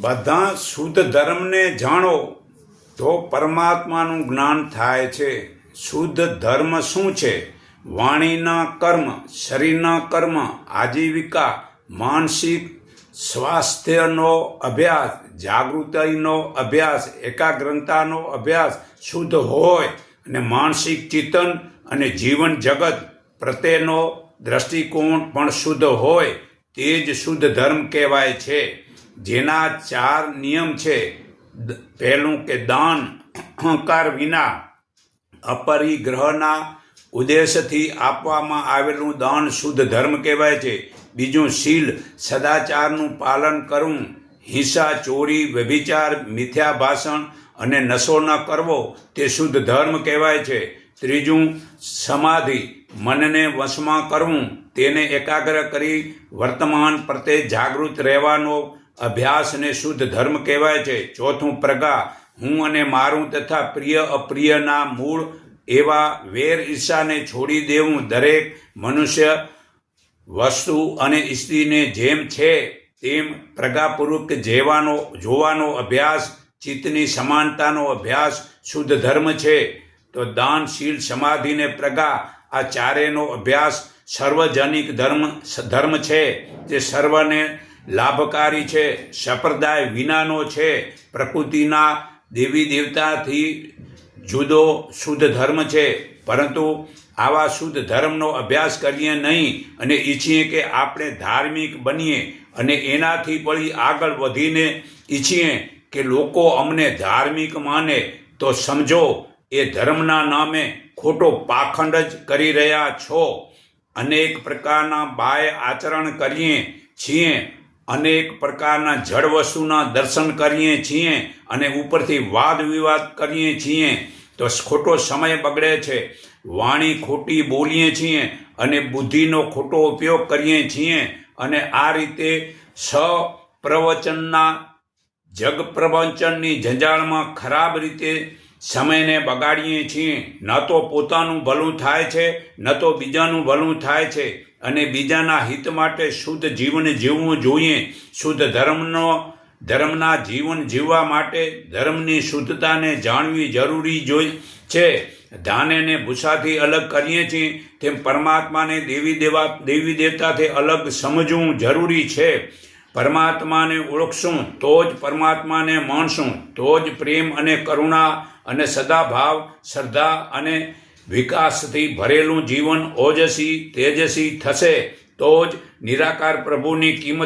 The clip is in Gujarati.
બધા શુદ્ધ ધર્મને જાણો તો પરમાત્માનું જ્ઞાન થાય છે. શુદ્ધ ધર્મ શું છે? વાણીના કર્મ, શરીરના કર્મ, આજીવિકા, માનસિક સ્વાસ્થ્યનો અભ્યાસ, જાગૃતિનો અભ્યાસ, એકાગ્રતાનો અભ્યાસ શુદ્ધ હોય અને માનસિક ચિંતન અને જીવન જગત પ્રત્યેનો દ્રષ્ટિકોણ પણ શુદ્ધ હોય તે જ શુદ્ધ ધર્મ કહેવાય છે. જેના 4 નિયમ છે. પહેલું કે દાન, અહંકાર વિના અપરિગ્રહના ઉદ્દેશથી આપવામાં આવેલું દાન શુદ્ધ ધર્મ કહેવાય છે. બીજું શીલ, સદાચારનું પાલન કરવું, હિંસા, ચોરી, વ્યભિચાર, મિથ્યા ભાષણ અને નશો ન કરવો તે શુદ્ધ ધર્મ કહેવાય છે. ત્રીજું સમાધિ, મનને વશમાં કરવું, તેને એકાગ્ર કરી વર્તમાન પ્રત્યે જાગૃત રહેવાનો અભ્યાસને શુદ્ધ ધર્મ કહેવાય છે. ચોથું પ્રજ્ઞા, હું અને મારું તથા પ્રિય અપ્રિયના મૂળ એવા વેર ઈર્ષાને છોડી દેવું. દરેક મનુષ્ય, વસ્તુ અને સ્ત્રીને જેમ છે તેમ પ્રજ્ઞાપૂર્વક જોવાનો અભ્યાસ, ચિત્તની સમાનતાનો અભ્યાસ શુદ્ધ ધર્મ છે. તો દાન, શીલ, સમાધિ ને પ્રજ્ઞા આ ચારેયનો અભ્યાસ સાર્વજનિક ધર્મ છે. તે સર્વને લાભકારી છે, સંપ્રદાય વિનાનો છે, પ્રકૃતિના દેવી દેવતાથી જુદો શુદ્ધ ધર્મ છે. પરંતુ આવા શુદ્ધ ધર્મનો અભ્યાસ કરીએ નહીં અને ઈચ્છીએ કે આપણે ધાર્મિક બનીએ અને એનાથી વળી આગળ વધીને ઈચ્છીએ કે લોકો અમને ધાર્મિક માને, તો સમજો એ ધર્મના નામે ખોટો પાખંડ જ કરી રહ્યા છો. અનેક પ્રકારના બાહ્ય આચરણ કરીએ છીએ, અનેક પ્રકારના જળ વસ્તુના દર્શન કરીએ છીએ અને ઉપરથી વાદ વિવાદ કરીએ છીએ તો ખોટો સમય બગડે છે. વાણી ખોટી બોલીએ છીએ અને બુદ્ધિનો ખોટો ઉપયોગ કરીએ છીએ અને આ રીતે જગ પ્રવચનની જંજાળમાં ખરાબ રીતે સમયને બગાડીએ છીએ. ન તો પોતાનું ભલું થાય છે, ન તો બીજાનું ભલું થાય છે. અને બીજાના હિત માટે શુદ્ધ જીવન જીવવું જોઈએ. શુદ્ધ ધર્મના જીવન જીવવા માટે ધર્મની શુદ્ધતાને જાણવી જરૂરી છે. ધાનેને ભૂસાથી અલગ કરીએ છીએ તેમ પરમાત્માને દેવી દેવતાથી અલગ સમજવું જરૂરી છે. પરમાત્માને ઓળખશું તો જ પરમાત્માને માણશું, તો જ પ્રેમ અને કરુણા અને સદાભાવ, શ્રદ્ધા અને વિકાસથી ભરેલું જીવન ઓજસી તેજસી થશે. તો જ નિરાકાર પ્રભુની કિંમત